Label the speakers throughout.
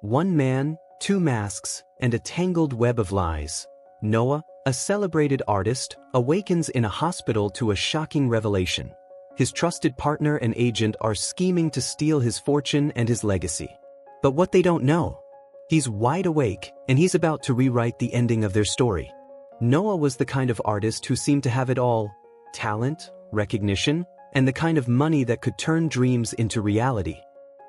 Speaker 1: One man, two masks, and a tangled web of lies. Noah, a celebrated artist, awakens in a hospital to a shocking revelation. His trusted partner and agent are scheming to steal his fortune and his legacy. But what they don't know: he's wide awake, and he's about to rewrite the ending of their story. Noah was the kind of artist who seemed to have it all: talent, recognition, and the kind of money that could turn dreams into reality.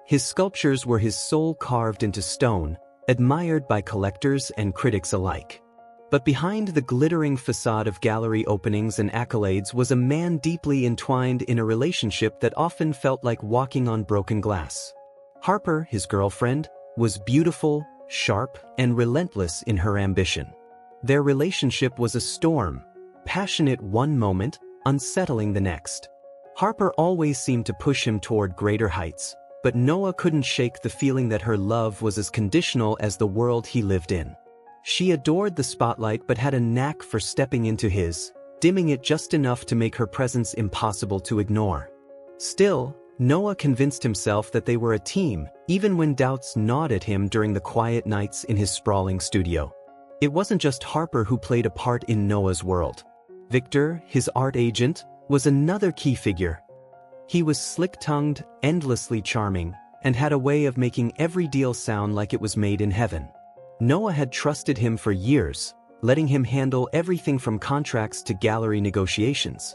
Speaker 1: His sculptures were his soul carved into stone, admired by collectors and critics alike. But behind the glittering facade of gallery openings and accolades was a man deeply entwined in a relationship that often felt like walking on broken glass. Harper, his girlfriend, was beautiful, sharp, and relentless in her ambition. Their relationship was a storm, passionate one moment, unsettling the next. Harper always seemed to push him toward greater heights, but Noah couldn't shake the feeling that her love was as conditional as the world he lived in. She adored the spotlight but had a knack for stepping into his, dimming it just enough to make her presence impossible to ignore. Still, Noah convinced himself that they were a team, even when doubts gnawed at him during the quiet nights in his sprawling studio. It wasn't just Harper who played a part in Noah's world. Victor, his art agent, was another key figure. He was slick-tongued, endlessly charming, and had a way of making every deal sound like it was made in heaven. Noah had trusted him for years, letting him handle everything from contracts to gallery negotiations.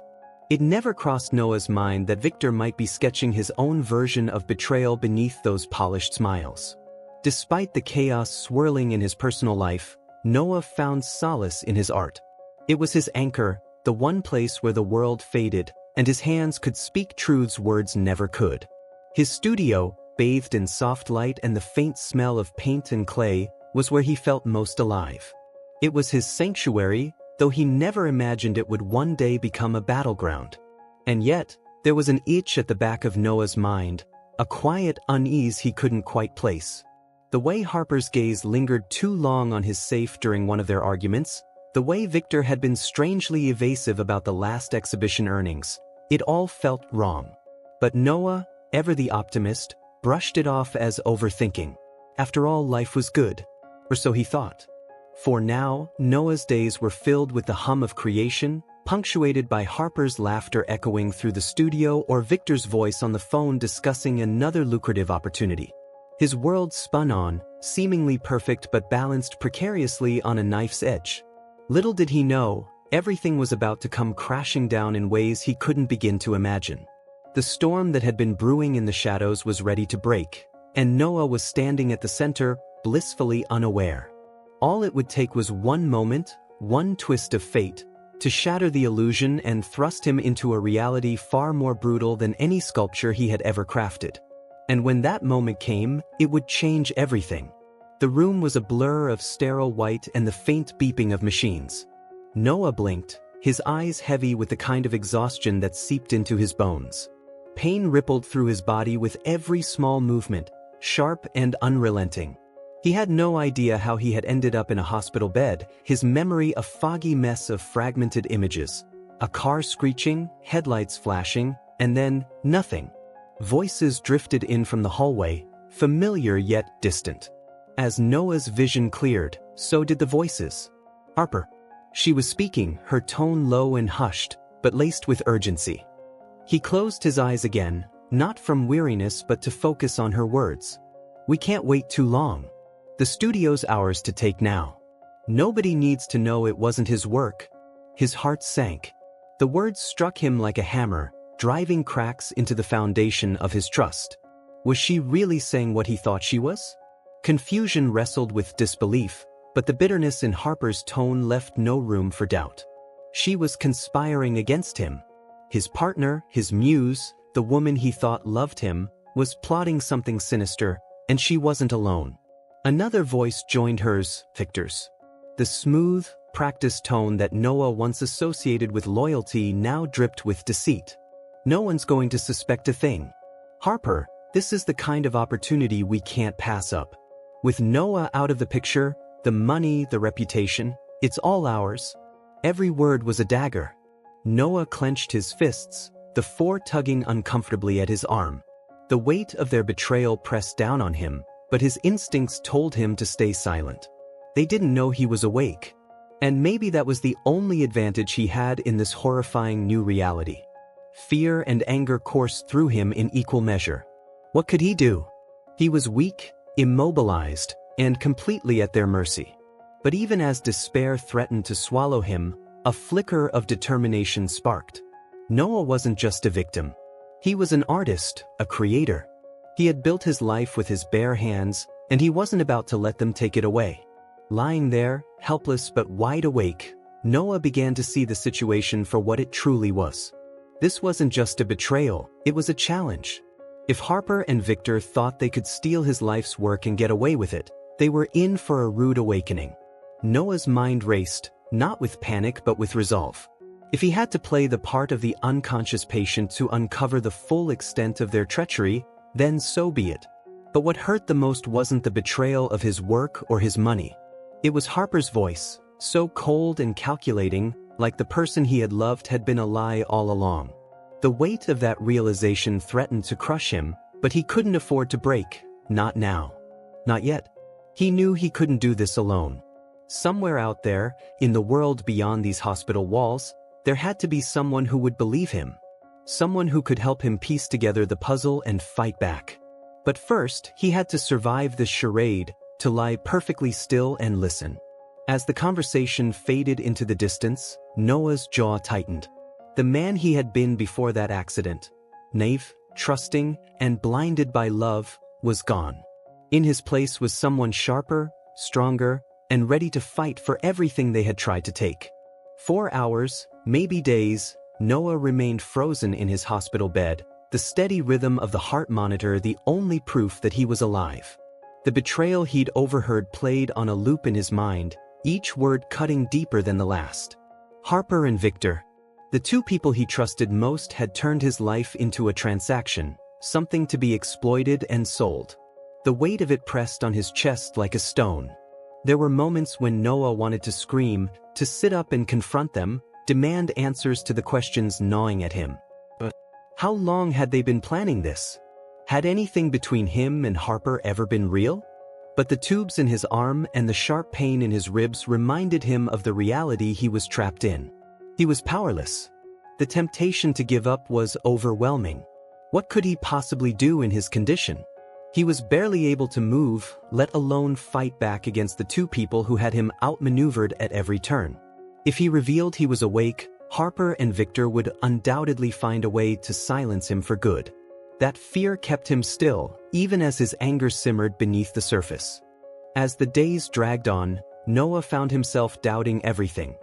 Speaker 1: It never crossed Noah's mind that Victor might be sketching his own version of betrayal beneath those polished smiles. Despite the chaos swirling in his personal life, Noah found solace in his art. It was his anchor, the one place where the world faded, and his hands could speak truths words never could. His studio, bathed in soft light and the faint smell of paint and clay, was where he felt most alive. It was his sanctuary, though he never imagined it would one day become a battleground. And yet, there was an itch at the back of Noah's mind, a quiet unease he couldn't quite place. The way Harper's gaze lingered too long on his safe during one of their arguments, the way Victor had been strangely evasive about the last exhibition earnings, it all felt wrong. But Noah, ever the optimist, brushed it off as overthinking. After all, life was good. Or so he thought. For now, Noah's days were filled with the hum of creation, punctuated by Harper's laughter echoing through the studio or Victor's voice on the phone discussing another lucrative opportunity. His world spun on, seemingly perfect but balanced precariously on a knife's edge. Little did he know, everything was about to come crashing down in ways he couldn't begin to imagine. The storm that had been brewing in the shadows was ready to break, and Noah was standing at the center, blissfully unaware. All it would take was one moment, one twist of fate, to shatter the illusion and thrust him into a reality far more brutal than any sculpture he had ever crafted. And when that moment came, it would change everything. The room was a blur of sterile white and the faint beeping of machines. Noah blinked, his eyes heavy with the kind of exhaustion that seeped into his bones. Pain rippled through his body with every small movement, sharp and unrelenting. He had no idea how he had ended up in a hospital bed, his memory a foggy mess of fragmented images. A car screeching, headlights flashing, and then nothing. Voices drifted in from the hallway, familiar yet distant. As Noah's vision cleared, so did the voices. Harper. She was speaking, her tone low and hushed, but laced with urgency. He closed his eyes again, not from weariness but to focus on her words. We can't wait too long. The studio's ours to take now. Nobody needs to know it wasn't his work. His heart sank. The words struck him like a hammer, driving cracks into the foundation of his trust. Was she really saying what he thought she was? Confusion wrestled with disbelief, but the bitterness in Harper's tone left no room for doubt. She was conspiring against him. His partner, his muse, the woman he thought loved him, was plotting something sinister, and she wasn't alone. Another voice joined hers, Victor's. The smooth, practiced tone that Noah once associated with loyalty now dripped with deceit. No one's going to suspect a thing. Harper, this is the kind of opportunity we can't pass up. With Noah out of the picture, the money, the reputation, it's all ours. Every word was a dagger. Noah clenched his fists, the four tugging uncomfortably at his arm. The weight of their betrayal pressed down on him, but his instincts told him to stay silent. They didn't know he was awake. And maybe that was the only advantage he had in this horrifying new reality. Fear and anger coursed through him in equal measure. What could he do? He was weak, immobilized, and completely at their mercy. But even as despair threatened to swallow him, a flicker of determination sparked. Noah wasn't just a victim. He was an artist, a creator. He had built his life with his bare hands, and he wasn't about to let them take it away. Lying there, helpless but wide awake, Noah began to see the situation for what it truly was. This wasn't just a betrayal, it was a challenge. If Harper and Victor thought they could steal his life's work and get away with it, they were in for a rude awakening. Noah's mind raced, not with panic but with resolve. If he had to play the part of the unconscious patient to uncover the full extent of their treachery, then so be it. But what hurt the most wasn't the betrayal of his work or his money. It was Harper's voice, so cold and calculating, like the person he had loved had been a lie all along. The weight of that realization threatened to crush him, but he couldn't afford to break, not now. Not yet. He knew he couldn't do this alone. Somewhere out there, in the world beyond these hospital walls, there had to be someone who would believe him. Someone who could help him piece together the puzzle and fight back. But first, he had to survive this charade, to lie perfectly still and listen. As the conversation faded into the distance, Noah's jaw tightened. The man he had been before that accident, naive, trusting, and blinded by love, was gone. In his place was someone sharper, stronger, and ready to fight for everything they had tried to take. 4 hours, maybe days, Noah remained frozen in his hospital bed, the steady rhythm of the heart monitor the only proof that he was alive. The betrayal he'd overheard played on a loop in his mind, each word cutting deeper than the last. Harper and Victor, the two people he trusted most, had turned his life into a transaction, something to be exploited and sold. The weight of it pressed on his chest like a stone. There were moments when Noah wanted to scream, to sit up and confront them, demand answers to the questions gnawing at him. But how long had they been planning this? Had anything between him and Harper ever been real? But the tubes in his arm and the sharp pain in his ribs reminded him of the reality he was trapped in. He was powerless. The temptation to give up was overwhelming. What could he possibly do in his condition? He was barely able to move, let alone fight back against the two people who had him outmaneuvered at every turn. If he revealed he was awake, Harper and Victor would undoubtedly find a way to silence him for good. That fear kept him still, even as his anger simmered beneath the surface. As the days dragged on, Noah found himself doubting everything.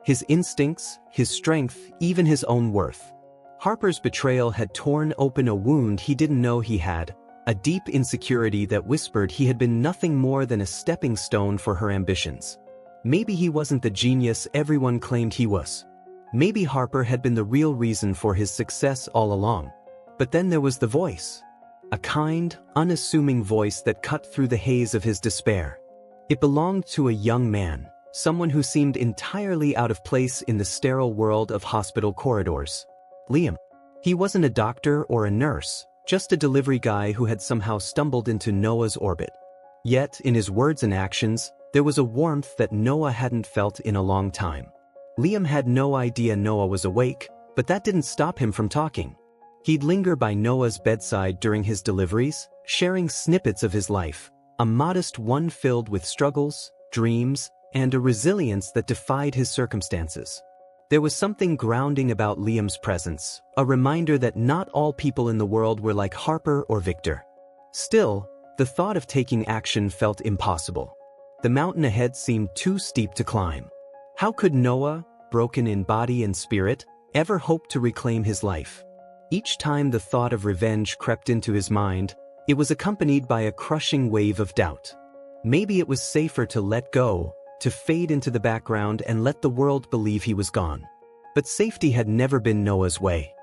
Speaker 1: His instincts, his strength, even his own worth. Harper's betrayal had torn open a wound he didn't know he had, a deep insecurity that whispered he had been nothing more than a stepping stone for her ambitions. Maybe he wasn't the genius everyone claimed he was. Maybe Harper had been the real reason for his success all along. But then there was the voice. A kind, unassuming voice that cut through the haze of his despair. It belonged to a young man, someone who seemed entirely out of place in the sterile world of hospital corridors. Liam. He wasn't a doctor or a nurse, just a delivery guy who had somehow stumbled into Noah's orbit. Yet, in his words and actions, there was a warmth that Noah hadn't felt in a long time. Liam had no idea Noah was awake, but that didn't stop him from talking. He'd linger by Noah's bedside during his deliveries, sharing snippets of his life, a modest one filled with struggles, dreams, and a resilience that defied his circumstances. There was something grounding about Liam's presence, a reminder that not all people in the world were like Harper or Victor. Still, the thought of taking action felt impossible. The mountain ahead seemed too steep to climb. How could Noah, broken in body and spirit, ever hope to reclaim his life? Each time the thought of revenge crept into his mind, it was accompanied by a crushing wave of doubt. Maybe it was safer to let go, to fade into the background and let the world believe he was gone. But safety had never been Noah's way.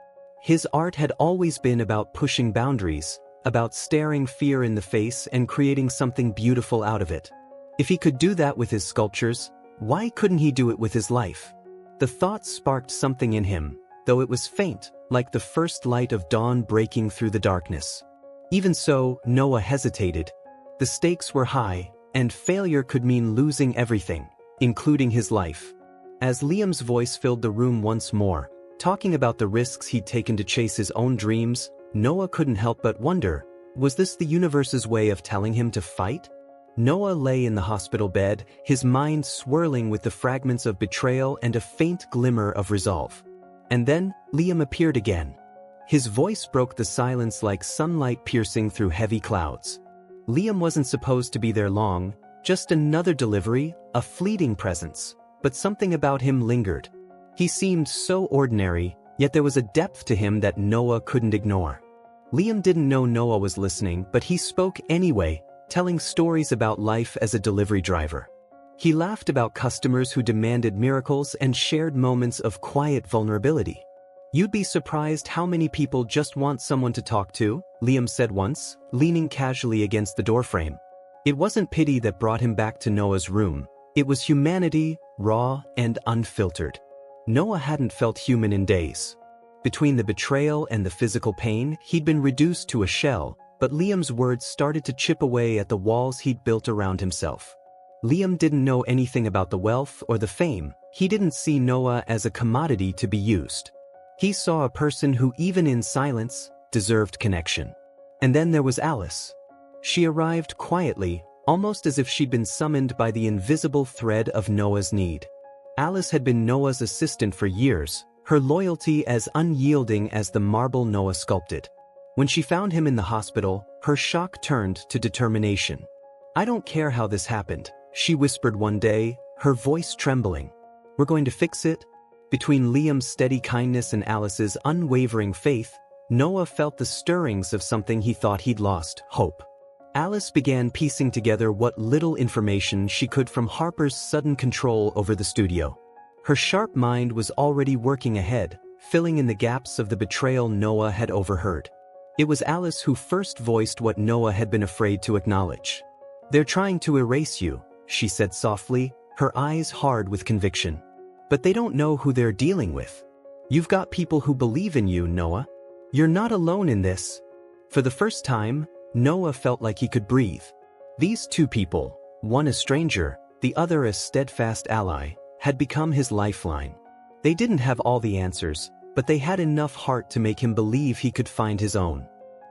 Speaker 1: His art had always been about pushing boundaries, about staring fear in the face and creating something beautiful out of it. If he could do that with his sculptures, why couldn't he do it with his life? The thought sparked something in him, though it was faint, like the first light of dawn breaking through the darkness. Even so, Noah hesitated. The stakes were high, and failure could mean losing everything, including his life. As Liam's voice filled the room once more, talking about the risks he'd taken to chase his own dreams, Noah couldn't help but wonder, was this the universe's way of telling him to fight? Noah lay in the hospital bed, his mind swirling with the fragments of betrayal and a faint glimmer of resolve. And then, Liam appeared again. His voice broke the silence like sunlight piercing through heavy clouds. Liam wasn't supposed to be there long, just another delivery, a fleeting presence, but something about him lingered. He seemed so ordinary, yet there was a depth to him that Noah couldn't ignore. Liam didn't know Noah was listening, but he spoke anyway, telling stories about life as a delivery driver. He laughed about customers who demanded miracles and shared moments of quiet vulnerability. "You'd be surprised how many people just want someone to talk to," Liam said once, leaning casually against the doorframe. It wasn't pity that brought him back to Noah's room. It was humanity, raw and unfiltered. Noah hadn't felt human in days. Between the betrayal and the physical pain, he'd been reduced to a shell, but Liam's words started to chip away at the walls he'd built around himself. Liam didn't know anything about the wealth or the fame. He didn't see Noah as a commodity to be used. He saw a person who, even in silence, deserved connection. And then there was Alice. She arrived quietly, almost as if she'd been summoned by the invisible thread of Noah's need. Alice had been Noah's assistant for years, her loyalty as unyielding as the marble Noah sculpted. When she found him in the hospital, her shock turned to determination. "I don't care how this happened," she whispered one day, her voice trembling. "We're going to fix it." Between Liam's steady kindness and Alice's unwavering faith, Noah felt the stirrings of something he thought he'd lost: hope. Alice began piecing together what little information she could from Harper's sudden control over the studio. Her sharp mind was already working ahead, filling in the gaps of the betrayal Noah had overheard. It was Alice who first voiced what Noah had been afraid to acknowledge. "They're trying to erase you," she said softly, her eyes hard with conviction. "But they don't know who they're dealing with. You've got people who believe in you, Noah. You're not alone in this." For the first time, Noah felt like he could breathe. These two people, one a stranger, the other a steadfast ally, had become his lifeline. They didn't have all the answers, but they had enough heart to make him believe he could find his own.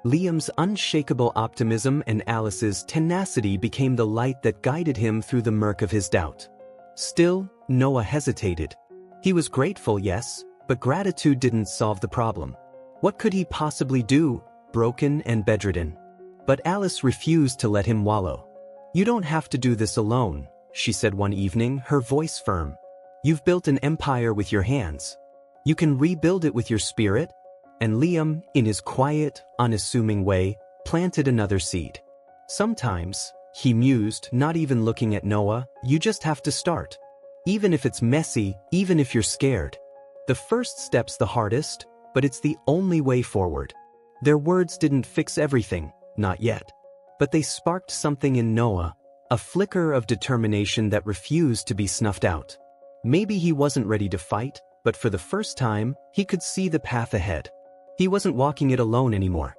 Speaker 1: Liam's unshakable optimism and Alice's tenacity became the light that guided him through the murk of his doubt. Still, Noah hesitated. He was grateful, yes, but gratitude didn't solve the problem. What could he possibly do, broken and bedridden? But Alice refused to let him wallow. "You don't have to do this alone," she said one evening, her voice firm. "You've built an empire with your hands. You can rebuild it with your spirit." And Liam, in his quiet, unassuming way, planted another seed. "Sometimes," he mused, not even looking at Noah, "you just have to start. Even if it's messy, even if you're scared. The first step's the hardest, but it's the only way forward." Their words didn't fix everything, not yet. But they sparked something in Noah, a flicker of determination that refused to be snuffed out. Maybe he wasn't ready to fight, but for the first time, he could see the path ahead. He wasn't walking it alone anymore.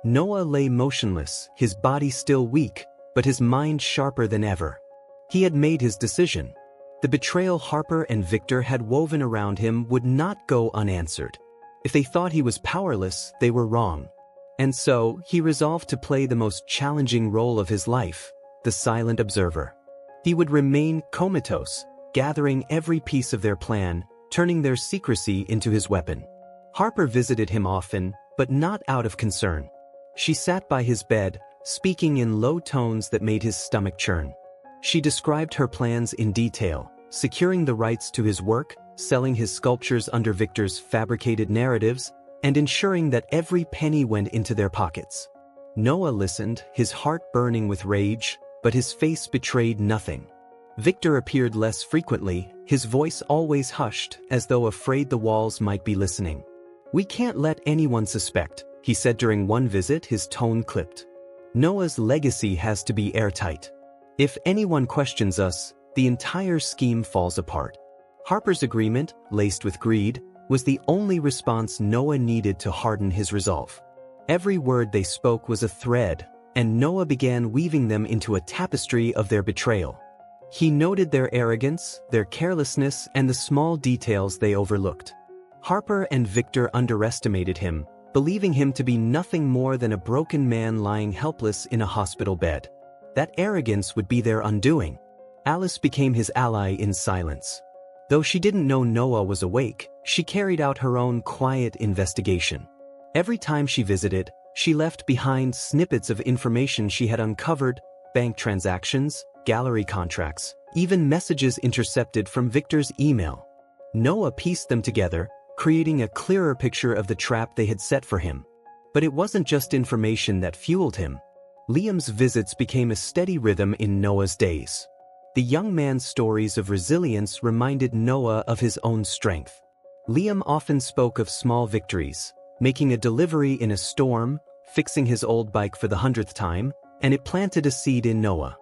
Speaker 1: Noah lay motionless, his body still weak, but his mind sharper than ever. He had made his decision. The betrayal Harper and Victor had woven around him would not go unanswered. If they thought he was powerless, they were wrong. And so, he resolved to play the most challenging role of his life, the silent observer. He would remain comatose, gathering every piece of their plan, turning their secrecy into his weapon. Harper visited him often, but not out of concern. She sat by his bed, speaking in low tones that made his stomach churn. She described her plans in detail, securing the rights to his work, selling his sculptures under Victor's fabricated narratives, and ensuring that every penny went into their pockets. Noah listened, his heart burning with rage, but his face betrayed nothing. Victor appeared less frequently, his voice always hushed, as though afraid the walls might be listening. "We can't let anyone suspect," he said during one visit, his tone clipped. "Noah's legacy has to be airtight. If anyone questions us, the entire scheme falls apart." Harper's agreement, laced with greed, was the only response Noah needed to harden his resolve. Every word they spoke was a thread, and Noah began weaving them into a tapestry of their betrayal. He noted their arrogance, their carelessness, and the small details they overlooked. Harper and Victor underestimated him, believing him to be nothing more than a broken man lying helpless in a hospital bed. That arrogance would be their undoing. Alice became his ally in silence. Though she didn't know Noah was awake, she carried out her own quiet investigation. Every time she visited, she left behind snippets of information she had uncovered: bank transactions, gallery contracts, even messages intercepted from Victor's email. Noah pieced them together, creating a clearer picture of the trap they had set for him. But it wasn't just information that fueled him. Liam's visits became a steady rhythm in Noah's days. The young man's stories of resilience reminded Noah of his own strength. Liam often spoke of small victories, making a delivery in a storm, fixing his old bike for the 100th time, and it planted a seed in Noah.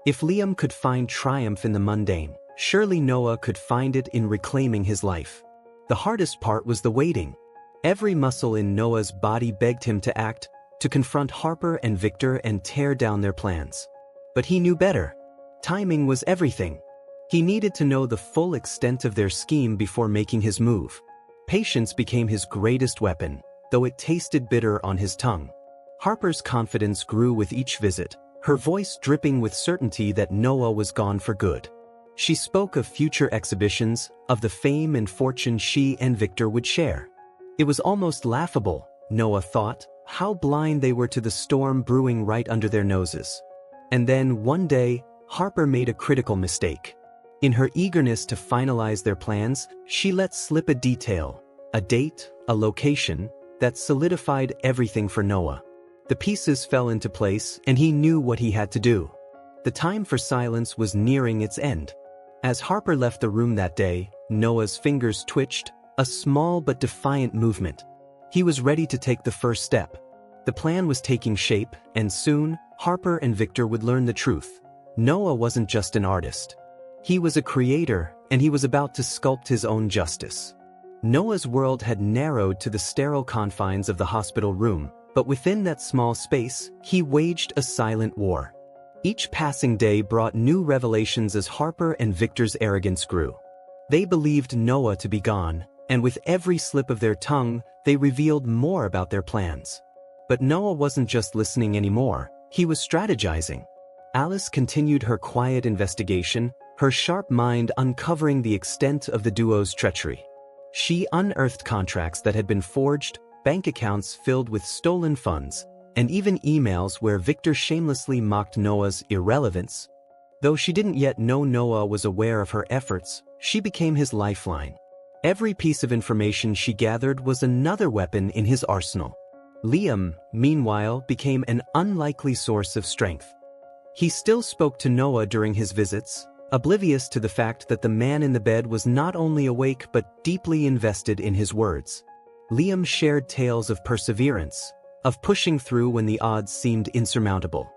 Speaker 1: If Liam could find triumph in the mundane, surely Noah could find it in reclaiming his life. The hardest part was the waiting. Every muscle in Noah's body begged him to act, to confront Harper and Victor and tear down their plans. But he knew better. Timing was everything. He needed to know the full extent of their scheme before making his move. Patience became his greatest weapon, though it tasted bitter on his tongue. Harper's confidence grew with each visit, her voice dripping with certainty that Noah was gone for good. She spoke of future exhibitions, of the fame and fortune she and Victor would share. It was almost laughable, Noah thought, how blind they were to the storm brewing right under their noses. And then, one day, Harper made a critical mistake. In her eagerness to finalize their plans, she let slip a detail, a date, a location, that solidified everything for Noah. The pieces fell into place, and he knew what he had to do. The time for silence was nearing its end. As Harper left the room that day, Noah's fingers twitched, a small but defiant movement. He was ready to take the first step. The plan was taking shape, and soon, Harper and Victor would learn the truth. Noah wasn't just an artist. He was a creator, and he was about to sculpt his own justice. Noah's world had narrowed to the sterile confines of the hospital room, but within that small space, he waged a silent war. Each passing day brought new revelations as Harper and Victor's arrogance grew. They believed Noah to be gone, and with every slip of their tongue, they revealed more about their plans. But Noah wasn't just listening anymore, he was strategizing. Alice continued her quiet investigation, her sharp mind uncovering the extent of the duo's treachery. She unearthed contracts that had been forged, bank accounts filled with stolen funds, and even emails where Victor shamelessly mocked Noah's irrelevance. Though she didn't yet know Noah was aware of her efforts, she became his lifeline. Every piece of information she gathered was another weapon in his arsenal. Liam, meanwhile, became an unlikely source of strength. He still spoke to Noah during his visits, oblivious to the fact that the man in the bed was not only awake but deeply invested in his words. Liam shared tales of perseverance, of pushing through when the odds seemed insurmountable.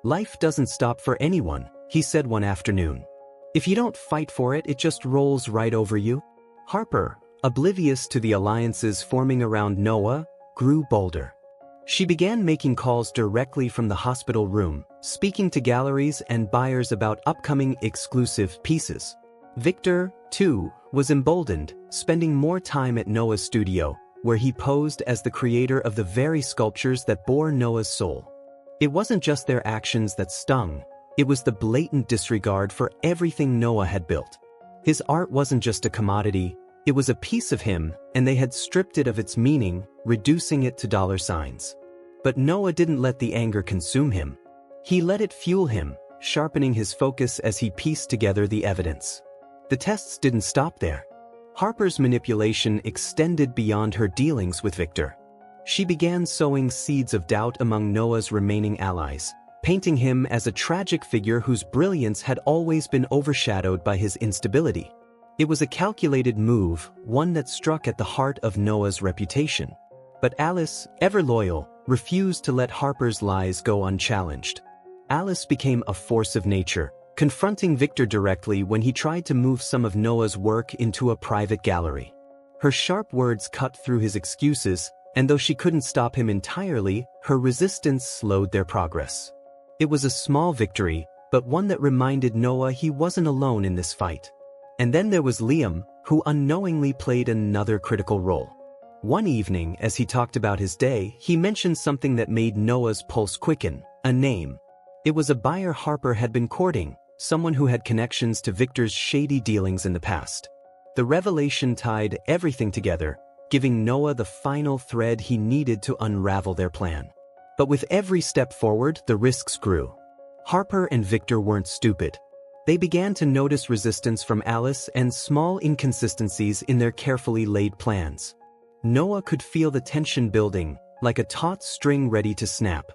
Speaker 1: "Life doesn't stop for anyone," he said one afternoon. "If you don't fight for it, it just rolls right over you." Harper, oblivious to the alliances forming around Noah, grew bolder. She began making calls directly from the hospital room, speaking to galleries and buyers about upcoming exclusive pieces. Victor, too, was emboldened, spending more time at Noah's studio, where he posed as the creator of the very sculptures that bore Noah's soul. It wasn't just their actions that stung, it was the blatant disregard for everything Noah had built. His art wasn't just a commodity, it was a piece of him, and they had stripped it of its meaning, reducing it to dollar signs. But Noah didn't let the anger consume him. He let it fuel him, sharpening his focus as he pieced together the evidence. The tests didn't stop there. Harper's manipulation extended beyond her dealings with Victor. She began sowing seeds of doubt among Noah's remaining allies, painting him as a tragic figure whose brilliance had always been overshadowed by his instability. It was a calculated move, one that struck at the heart of Noah's reputation. But Alice, ever loyal, refused to let Harper's lies go unchallenged. Alice became a force of nature, confronting Victor directly when he tried to move some of Noah's work into a private gallery. Her sharp words cut through his excuses, And though she couldn't stop him entirely, her resistance slowed their progress. It was a small victory, but one that reminded Noah he wasn't alone in this fight. And then there was Liam, who unknowingly played another critical role. One evening, as he talked about his day, he mentioned something that made Noah's pulse quicken: a name. It was a buyer Harper had been courting, someone who had connections to Victor's shady dealings in the past. The revelation tied everything together, giving Noah the final thread he needed to unravel their plan. But with every step forward, the risks grew. Harper and Victor weren't stupid. They began to notice resistance from Alice and small inconsistencies in their carefully laid plans. Noah could feel the tension building, like a taut string ready to snap.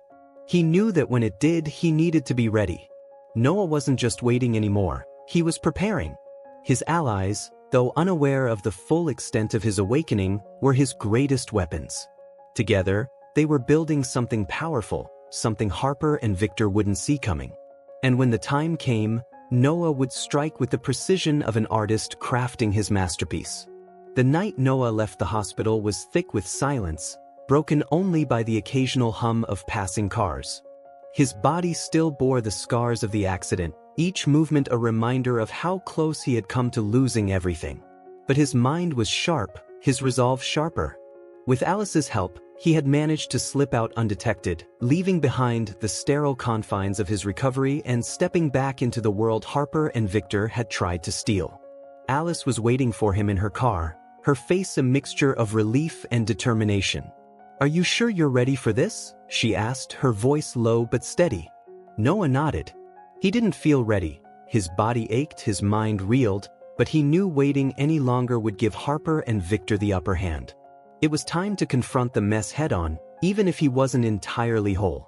Speaker 1: He knew that when it did, he needed to be ready. Noah wasn't just waiting anymore, he was preparing. His allies, though unaware of the full extent of his awakening, were his greatest weapons. Together, they were building something powerful, something Harper and Victor wouldn't see coming. And when the time came, Noah would strike with the precision of an artist crafting his masterpiece. The night Noah left the hospital was thick with silence, broken only by the occasional hum of passing cars. His body still bore the scars of the accident, each movement a reminder of how close he had come to losing everything. But his mind was sharp, his resolve sharper. With Alice's help, he had managed to slip out undetected, leaving behind the sterile confines of his recovery and stepping back into the world Harper and Victor had tried to steal. Alice was waiting for him in her car, her face a mixture of relief and determination. "Are you sure you're ready for this?" she asked, her voice low but steady. Noah nodded. He didn't feel ready. His body ached, his mind reeled, but he knew waiting any longer would give Harper and Victor the upper hand. It was time to confront the mess head-on, even if he wasn't entirely whole.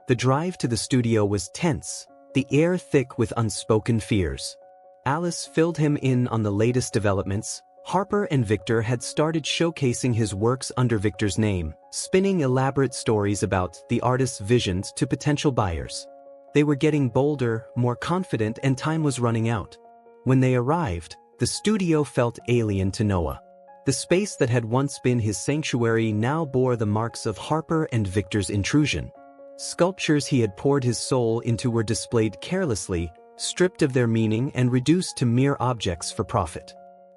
Speaker 1: The drive to the studio was tense, the air thick with unspoken fears. Alice filled him in on the latest developments. Harper and Victor had started showcasing his works under Victor's name, spinning elaborate stories about the artist's visions to potential buyers. They were getting bolder, more confident, and time was running out. When they arrived, the studio felt alien to Noah. The space that had once been his sanctuary now bore the marks of Harper and Victor's intrusion. Sculptures he had poured his soul into were displayed carelessly, stripped of their meaning and reduced to mere objects for profit.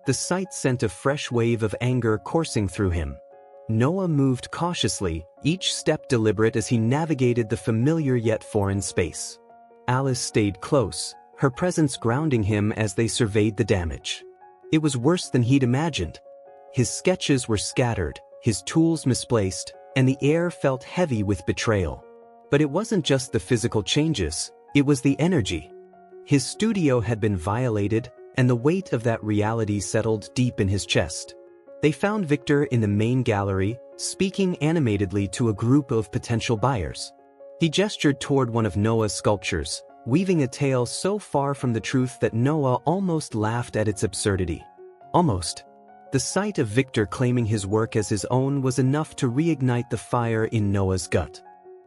Speaker 1: The sight sent a fresh wave of anger coursing through him. Noah moved cautiously, each step deliberate as he navigated the familiar yet foreign space. Alice stayed close, her presence grounding him as they surveyed the damage. It was worse than he'd imagined. His sketches were scattered, his tools misplaced, and the air felt heavy with betrayal. But it wasn't just the physical changes, it was the energy. His studio had been violated, and the weight of that reality settled deep in his chest. They found Victor in the main gallery, speaking animatedly to a group of potential buyers. He gestured toward one of Noah's sculptures, weaving a tale so far from the truth that Noah almost laughed at its absurdity. Almost. The sight of Victor claiming his work as his own was enough to reignite the fire in Noah's gut.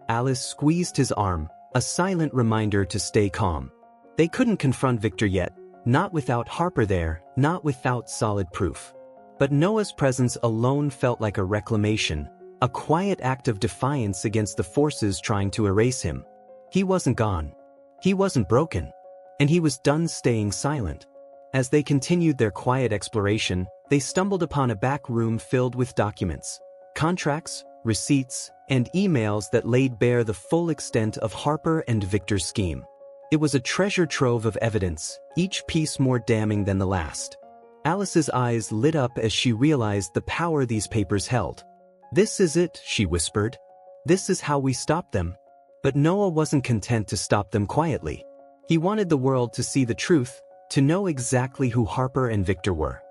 Speaker 1: Alice squeezed his arm, a silent reminder to stay calm. They couldn't confront Victor yet, not without Harper there, not without solid proof. But Noah's presence alone felt like a reclamation, a quiet act of defiance against the forces trying to erase him. He wasn't gone. He wasn't broken. And he was done staying silent. As they continued their quiet exploration, they stumbled upon a back room filled with documents, contracts, receipts, and emails that laid bare the full extent of Harper and Victor's scheme. It was a treasure trove of evidence, each piece more damning than the last. Alice's eyes lit up as she realized the power these papers held. "This is it," she whispered. "This is how we stop them." But Noah wasn't content to stop them quietly. He wanted the world to see the truth, to know exactly who Harper and Victor were.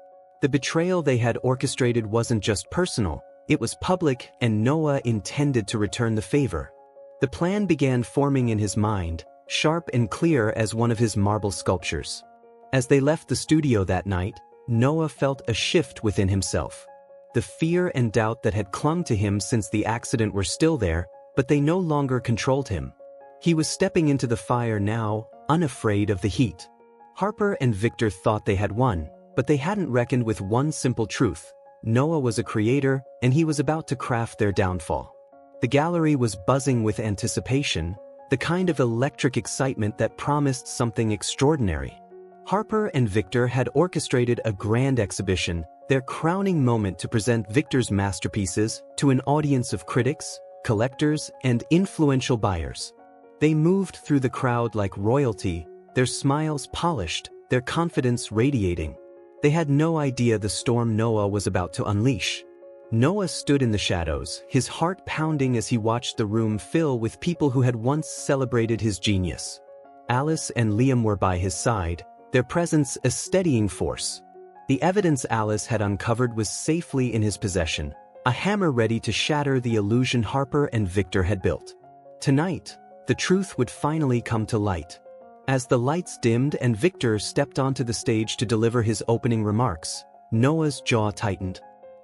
Speaker 1: The betrayal they had orchestrated wasn't just personal, it was public, and Noah intended to return the favor. The plan began forming in his mind, sharp and clear as one of his marble sculptures. As they left the studio that night, Noah felt a shift within himself. The fear and doubt that had clung to him since the accident were still there, but they no longer controlled him. He was stepping into the fire now, unafraid of the heat. Harper and Victor thought they had won, but they hadn't reckoned with one simple truth. Noah was a creator, and he was about to craft their downfall. The gallery was buzzing with anticipation, the kind of electric excitement that promised something extraordinary. Harper and Victor had orchestrated a grand exhibition, their crowning moment to present Victor's masterpieces to an audience of critics, collectors, and influential buyers. They moved through the crowd like royalty, their smiles polished, their confidence radiating. They had no idea the storm Noah was about to unleash. Noah stood in the shadows, his heart pounding as he watched the room fill with people who had once celebrated his genius. Alice and Liam were by his side, their presence a steadying force. The evidence Alice had uncovered was safely in his possession, a hammer ready to shatter the illusion Harper and Victor had built. Tonight, the truth would finally come to light. As the lights dimmed and Victor stepped onto the stage to deliver his opening remarks, Noah's jaw tightened.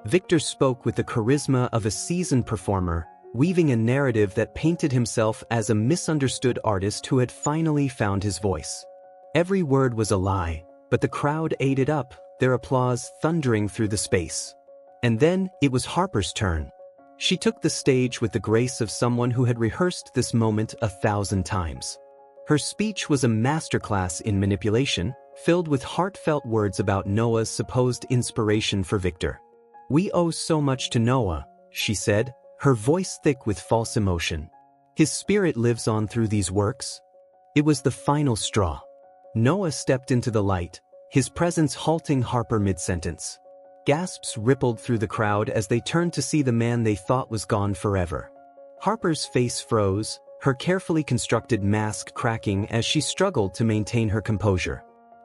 Speaker 1: Victor spoke with the charisma of a seasoned performer, weaving a narrative that painted himself as a misunderstood artist who had finally found his voice. Every word was a lie, but the crowd ate it up, their applause thundering through the space. And then it was Harper's turn. She took the stage with the grace of someone who had rehearsed this moment 1,000 times. Her speech was a masterclass in manipulation, filled with heartfelt words about Noah's supposed inspiration for Victor. "We owe so much to Noah," she said, her voice thick with false emotion. "His spirit lives on through these works." It was the final straw. Noah stepped into the light, his presence halting Harper mid-sentence. Gasps rippled through the crowd as they turned to see the man they thought was gone forever. Harper's face froze, her carefully constructed mask cracking as she struggled to maintain her composure.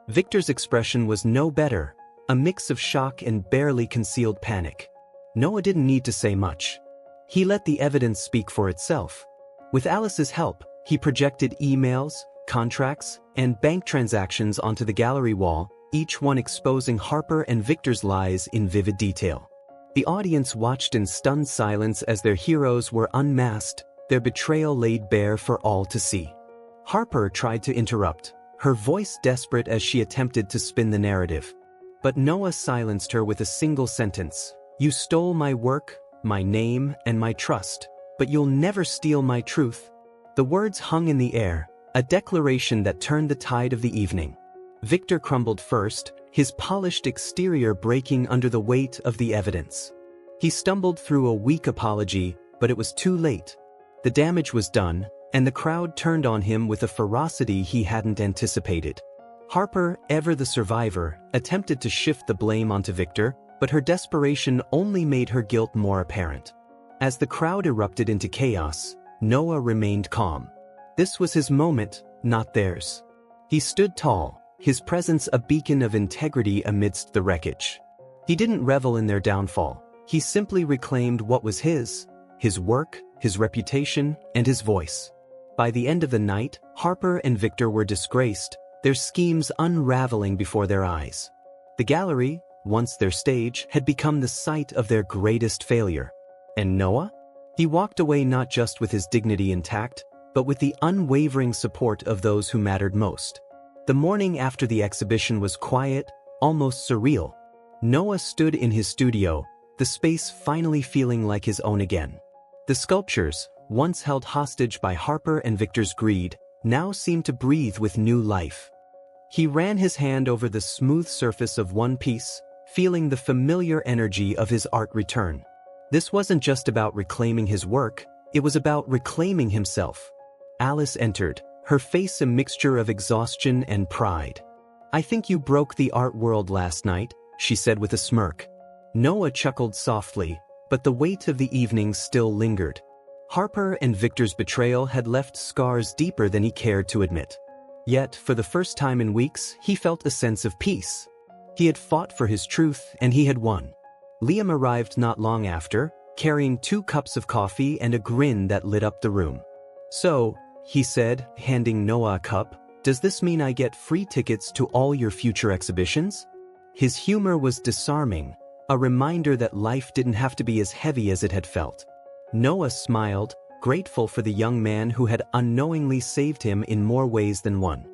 Speaker 1: Victor's expression was no better, a mix of shock and barely concealed panic. Noah didn't need to say much. He let the evidence speak for itself. With Alice's help, he projected emails, contracts, and bank transactions onto the gallery wall, each one exposing Harper and Victor's lies in vivid detail. The audience watched in stunned silence as their heroes were unmasked, their betrayal laid bare for all to see. Harper tried to interrupt, her voice desperate as she attempted to spin the narrative. But Noah silenced her with a single sentence. "You stole my work, my name, and my trust, but you'll never steal my truth." The words hung in the air, a declaration that turned the tide of the evening. Victor crumbled first, his polished exterior breaking under the weight of the evidence. He stumbled through a weak apology, but it was too late. The damage was done, and the crowd turned on him with a ferocity he hadn't anticipated. Harper, ever the survivor, attempted to shift the blame onto Victor, but her desperation only made her guilt more apparent. As the crowd erupted into chaos, Noah remained calm. This was his moment, not theirs. He stood tall, his presence a beacon of integrity amidst the wreckage. He didn't revel in their downfall, he simply reclaimed what was his work, his reputation, and his voice. By the end of the night, Harper and Victor were disgraced, their schemes unraveling before their eyes. The gallery, once their stage, had become the site of their greatest failure. And Noah? He walked away not just with his dignity intact, but with the unwavering support of those who mattered most. The morning after the exhibition was quiet, almost surreal. Noah stood in his studio, the space finally feeling like his own again. The sculptures, once held hostage by Harper and Victor's greed, now seemed to breathe with new life. He ran his hand over the smooth surface of one piece, feeling the familiar energy of his art return. This wasn't just about reclaiming his work, it was about reclaiming himself. Alice entered, her face a mixture of exhaustion and pride. "I think you broke the art world last night," she said with a smirk. Noah chuckled softly, but the weight of the evening still lingered. Harper and Victor's betrayal had left scars deeper than he cared to admit. Yet, for the first time in weeks, he felt a sense of peace. He had fought for his truth, and he had won. Liam arrived not long after, carrying 2 cups of coffee and a grin that lit up the room. "So," he said, handing Noah a cup, "does this mean I get free tickets to all your future exhibitions?" His humor was disarming, a reminder that life didn't have to be as heavy as it had felt. Noah smiled, grateful for the young man who had unknowingly saved him in more ways than one.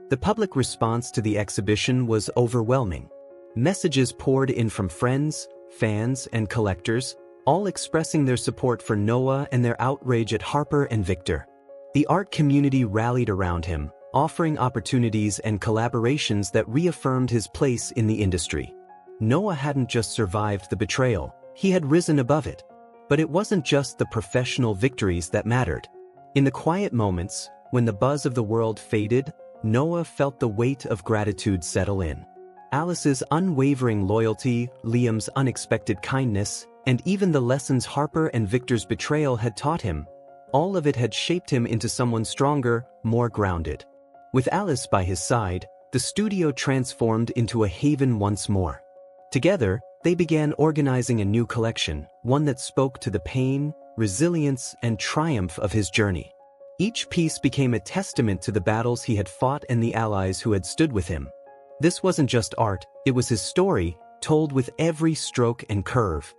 Speaker 1: The public response to the exhibition was overwhelming. Messages poured in from friends, fans, and collectors, all expressing their support for Noah and their outrage at Harper and Victor. The art community rallied around him, offering opportunities and collaborations that reaffirmed his place in the industry. Noah hadn't just survived the betrayal, he had risen above it. But it wasn't just the professional victories that mattered. In the quiet moments, when the buzz of the world faded, Noah felt the weight of gratitude settle in. Alice's unwavering loyalty, Liam's unexpected kindness, and even the lessons Harper and Victor's betrayal had taught him, all of it had shaped him into someone stronger, more grounded. With Alice by his side, the studio transformed into a haven once more. Together, they began organizing a new collection, one that spoke to the pain, resilience, and triumph of his journey. Each piece became a testament to the battles he had fought and the allies who had stood with him. This wasn't just art, it was his story, told with every stroke and curve.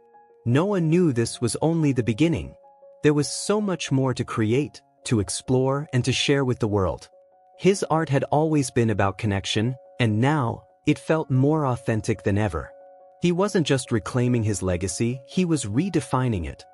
Speaker 1: Noah knew this was only the beginning. There was so much more to create, to explore, and to share with the world. His art had always been about connection, and now, it felt more authentic than ever. He wasn't just reclaiming his legacy, he was redefining it.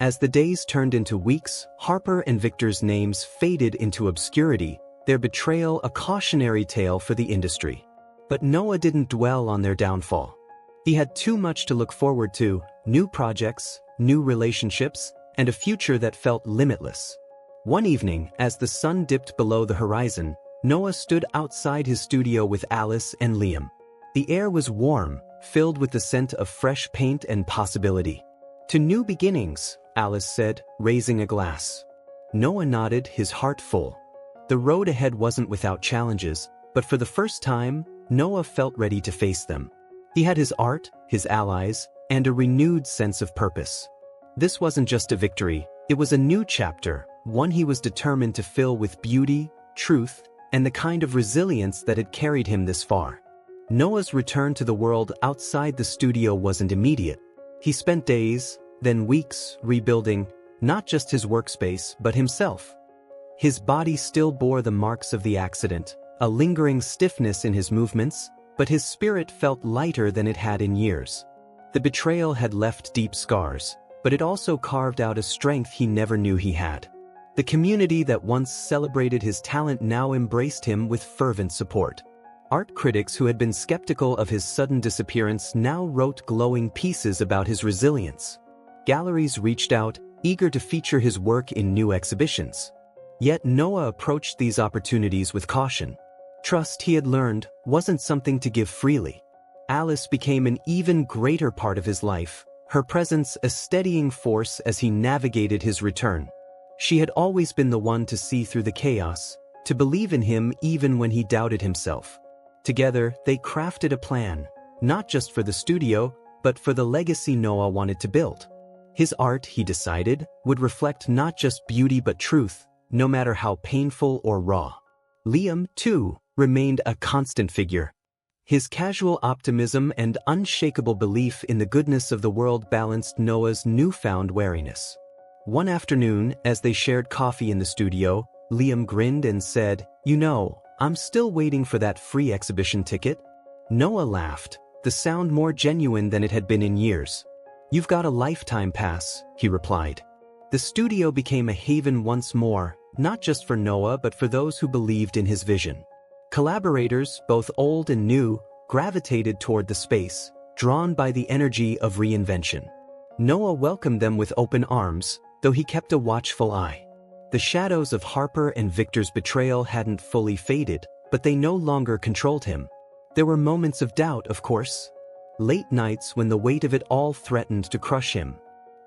Speaker 1: As the days turned into weeks, Harper and Victor's names faded into obscurity, their betrayal a cautionary tale for the industry. But Noah didn't dwell on their downfall. He had too much to look forward to, new projects, new relationships, and a future that felt limitless. One evening, as the sun dipped below the horizon, Noah stood outside his studio with Alice and Liam. The air was warm, filled with the scent of fresh paint and possibility. "To new beginnings," Alice said, raising a glass. Noah nodded, his heart full. The road ahead wasn't without challenges, but for the first time, Noah felt ready to face them. He had his art, his allies, and a renewed sense of purpose. This wasn't just a victory, it was a new chapter, one he was determined to fill with beauty, truth, and the kind of resilience that had carried him this far. Noah's return to the world outside the studio wasn't immediate. He spent days, then weeks, rebuilding, not just his workspace, but himself. His body still bore the marks of the accident, a lingering stiffness in his movements, but his spirit felt lighter than it had in years. The betrayal had left deep scars, but it also carved out a strength he never knew he had. The community that once celebrated his talent now embraced him with fervent support. Art critics who had been skeptical of his sudden disappearance now wrote glowing pieces about his resilience. Galleries reached out, eager to feature his work in new exhibitions. Yet Noah approached these opportunities with caution. Trust, he had learned, wasn't something to give freely. Alice became an even greater part of his life, her presence a steadying force as he navigated his return. She had always been the one to see through the chaos, to believe in him even when he doubted himself. Together, they crafted a plan, not just for the studio, but for the legacy Noah wanted to build. His art, he decided, would reflect not just beauty but truth, no matter how painful or raw. Liam, too, remained a constant figure. His casual optimism and unshakable belief in the goodness of the world balanced Noah's newfound wariness. One afternoon, as they shared coffee in the studio, Liam grinned and said, "You know, I'm still waiting for that free exhibition ticket." Noah laughed, the sound more genuine than it had been in years. "You've got a lifetime pass," he replied. The studio became a haven once more, not just for Noah but for those who believed in his vision. Collaborators, both old and new, gravitated toward the space, drawn by the energy of reinvention. Noah welcomed them with open arms, though he kept a watchful eye. The shadows of Harper and Victor's betrayal hadn't fully faded, but they no longer controlled him. There were moments of doubt, of course. Late nights when the weight of it all threatened to crush him.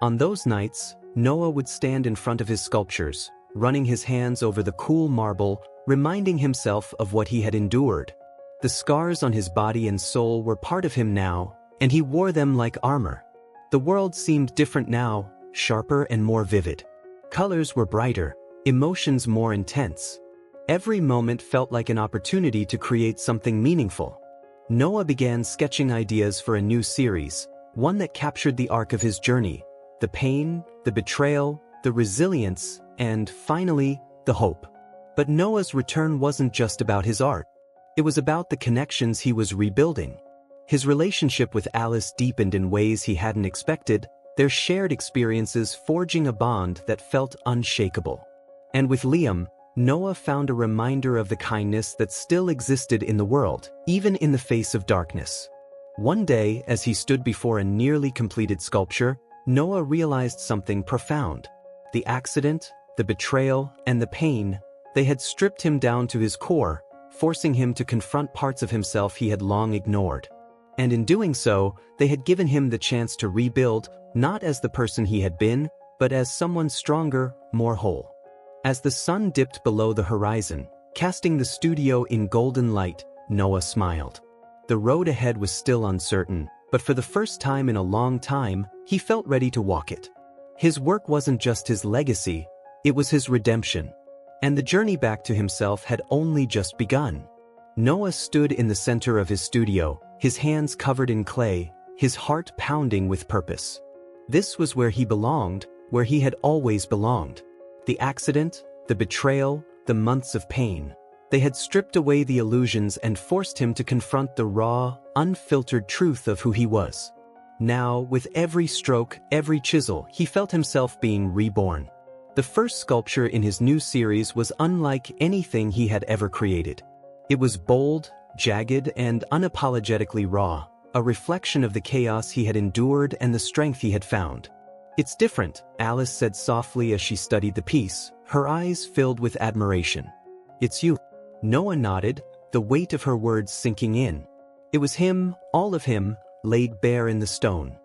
Speaker 1: On those nights, Noah would stand in front of his sculptures, running his hands over the cool marble, reminding himself of what he had endured. The scars on his body and soul were part of him now, and he wore them like armor. The world seemed different now, sharper and more vivid. Colors were brighter, emotions more intense. Every moment felt like an opportunity to create something meaningful. Noah began sketching ideas for a new series, one that captured the arc of his journey, the pain, the betrayal, the resilience, and, finally, the hope. But Noah's return wasn't just about his art. It was about the connections he was rebuilding. His relationship with Alice deepened in ways he hadn't expected, their shared experiences forging a bond that felt unshakable. And with Liam, Noah found a reminder of the kindness that still existed in the world, even in the face of darkness. One day, as he stood before a nearly completed sculpture, Noah realized something profound. The accident, the betrayal, and the pain, they had stripped him down to his core, forcing him to confront parts of himself he had long ignored. And in doing so, they had given him the chance to rebuild, not as the person he had been, but as someone stronger, more whole. As the sun dipped below the horizon, casting the studio in golden light, Noah smiled. The road ahead was still uncertain, but for the first time in a long time, he felt ready to walk it. His work wasn't just his legacy, it was his redemption. And the journey back to himself had only just begun. Noah stood in the center of his studio, his hands covered in clay, his heart pounding with purpose. This was where he belonged, where he had always belonged. The accident, the betrayal, the months of pain. They had stripped away the illusions and forced him to confront the raw, unfiltered truth of who he was. Now, with every stroke, every chisel, he felt himself being reborn. The first sculpture in his new series was unlike anything he had ever created. It was bold, jagged, and unapologetically raw, a reflection of the chaos he had endured and the strength he had found. "It's different," Alice said softly as she studied the piece, her eyes filled with admiration. "It's you." Noah nodded, the weight of her words sinking in. It was him, all of him, laid bare in the stone.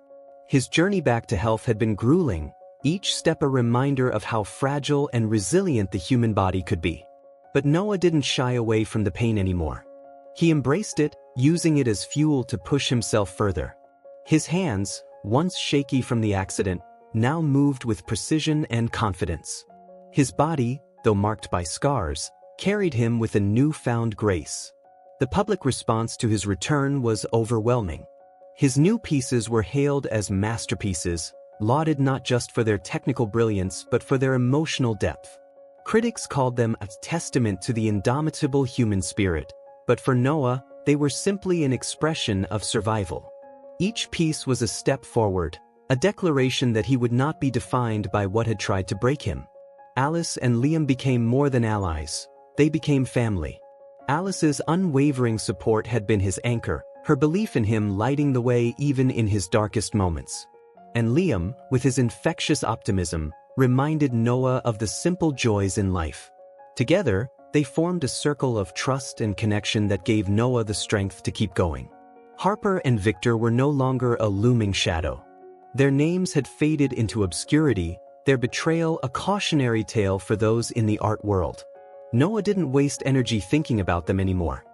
Speaker 1: His journey back to health had been grueling, each step a reminder of how fragile and resilient the human body could be. But Noah didn't shy away from the pain anymore. He embraced it, using it as fuel to push himself further. His hands, once shaky from the accident, now moved with precision and confidence. His body, though marked by scars, carried him with a newfound grace. The public response to his return was overwhelming. His new pieces were hailed as masterpieces, lauded not just for their technical brilliance but for their emotional depth. Critics called them a testament to the indomitable human spirit, but for Noah, they were simply an expression of survival. Each piece was a step forward, a declaration that he would not be defined by what had tried to break him. Alice and Liam became more than allies. They became family. Alice's unwavering support had been his anchor, her belief in him lighting the way even in his darkest moments. And Liam, with his infectious optimism, reminded Noah of the simple joys in life. Together, they formed a circle of trust and connection that gave Noah the strength to keep going. Harper and Victor were no longer a looming shadow. Their names had faded into obscurity, their betrayal a cautionary tale for those in the art world. Noah didn't waste energy thinking about them anymore.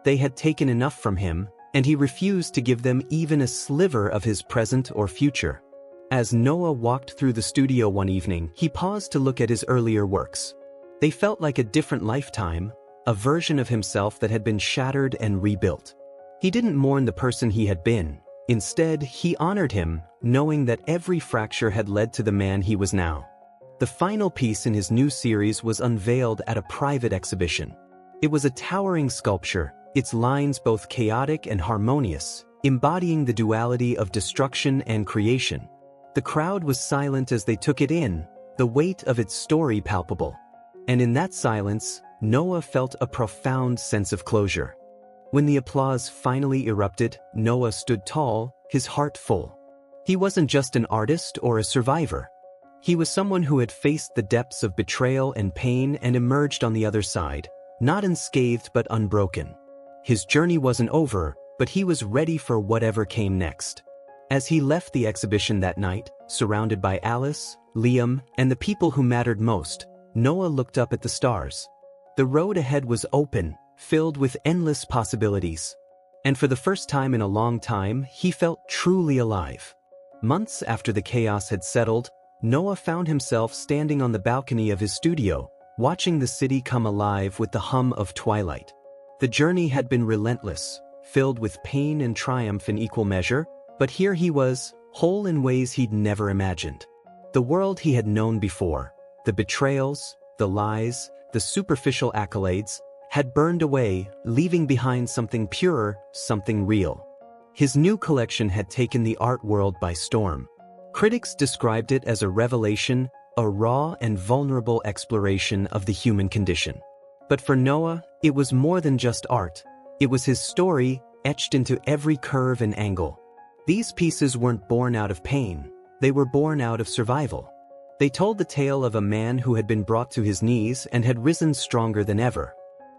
Speaker 1: They had taken enough from him, and he refused to give them even a sliver of his present or future. As Noah walked through the studio one evening, he paused to look at his earlier works. They felt like a different lifetime, a version of himself that had been shattered and rebuilt. He didn't mourn the person he had been. Instead, he honored him, knowing that every fracture had led to the man he was now. The final piece in his new series was unveiled at a private exhibition. It was a towering sculpture, its lines both chaotic and harmonious, embodying the duality of destruction and creation. The crowd was silent as they took it in, the weight of its story palpable. And in that silence, Noah felt a profound sense of closure. When the applause finally erupted, Noah stood tall, his heart full. He wasn't just an artist or a survivor. He was someone who had faced the depths of betrayal and pain and emerged on the other side, not unscathed but unbroken. His journey wasn't over, but he was ready for whatever came next. As he left the exhibition that night, surrounded by Alice, Liam, and the people who mattered most, Noah looked up at the stars. The road ahead was open, filled with endless possibilities. And for the first time in a long time, he felt truly alive. Months after the chaos had settled, Noah found himself standing on the balcony of his studio, watching the city come alive with the hum of twilight. The journey had been relentless, filled with pain and triumph in equal measure, but here he was, whole in ways he'd never imagined. The world he had known before, the betrayals, the lies, the superficial accolades, had burned away, leaving behind something purer, something real. His new collection had taken the art world by storm. Critics described it as a revelation, a raw and vulnerable exploration of the human condition. But for Noah, it was more than just art. It was his story, etched into every curve and angle. These pieces weren't born out of pain, they were born out of survival. They told the tale of a man who had been brought to his knees and had risen stronger than ever.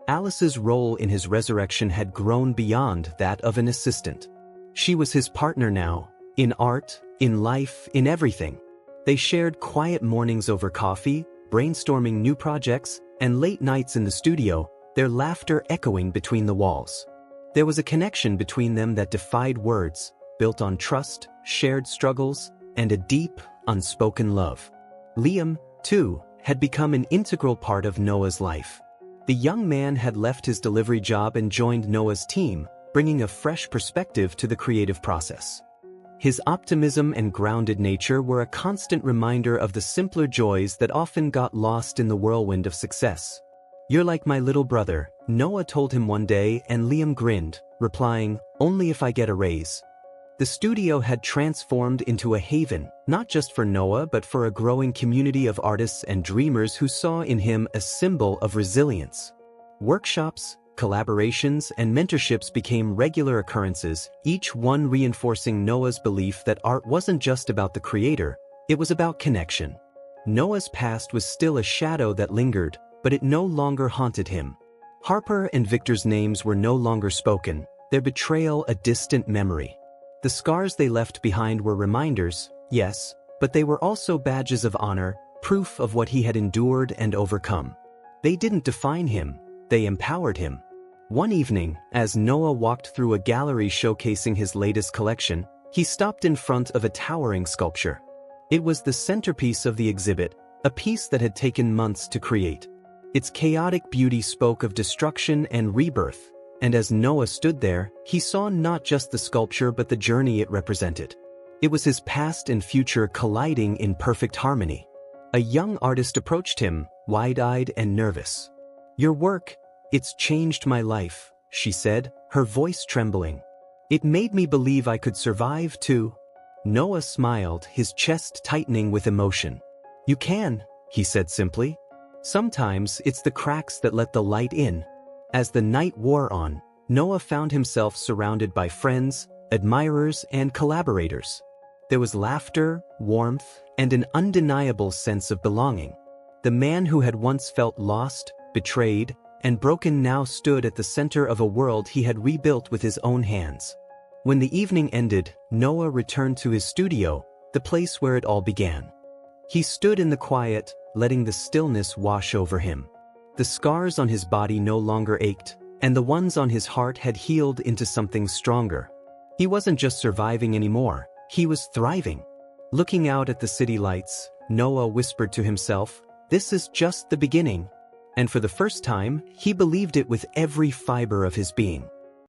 Speaker 1: Alice's role in his resurrection had grown beyond that of an assistant. She was his partner now, in art, in life, in everything. They shared quiet mornings over coffee, brainstorming new projects, and late nights in the studio, their laughter echoing between the walls. There was a connection between them that defied words, built on trust, shared struggles, and a deep, unspoken love. Liam, too, had become an integral part of Noah's life. The young man had left his delivery job and joined Noah's team, bringing a fresh perspective to the creative process. His optimism and grounded nature were a constant reminder of the simpler joys that often got lost in the whirlwind of success. "You're like my little brother," Noah told him one day, and Liam grinned, replying, "Only if I get a raise." The studio had transformed into a haven, not just for Noah but for a growing community of artists and dreamers who saw in him a symbol of resilience. Workshops, collaborations, and mentorships became regular occurrences, each one reinforcing Noah's belief that art wasn't just about the creator, it was about connection. Noah's past was still a shadow that lingered, but it no longer haunted him. Harper and Victor's names were no longer spoken, their betrayal a distant memory. The scars they left behind were reminders, yes, but they were also badges of honor, proof of what he had endured and overcome. They didn't define him, they empowered him. One evening, as Noah walked through a gallery showcasing his latest collection, he stopped in front of a towering sculpture. It was the centerpiece of the exhibit, a piece that had taken months to create. Its chaotic beauty spoke of destruction and rebirth, and as Noah stood there, he saw not just the sculpture but the journey it represented. It was his past and future colliding in perfect harmony. A young artist approached him, wide-eyed and nervous. "Your work, it's changed my life," she said, her voice trembling. "It made me believe I could survive too." Noah smiled, his chest tightening with emotion. "You can," he said simply. "Sometimes it's the cracks that let the light in." As the night wore on, Noah found himself surrounded by friends, admirers, and collaborators. There was laughter, warmth, and an undeniable sense of belonging. The man who had once felt lost, betrayed, and broken now stood at the center of a world he had rebuilt with his own hands. When the evening ended, Noah returned to his studio, the place where it all began. He stood in the quiet, letting the stillness wash over him. The scars on his body no longer ached, and the ones on his heart had healed into something stronger. He wasn't just surviving anymore, he was thriving. Looking out at the city lights, Noah whispered to himself, "This is just the beginning." And for the first time, he believed it with every fiber of his being.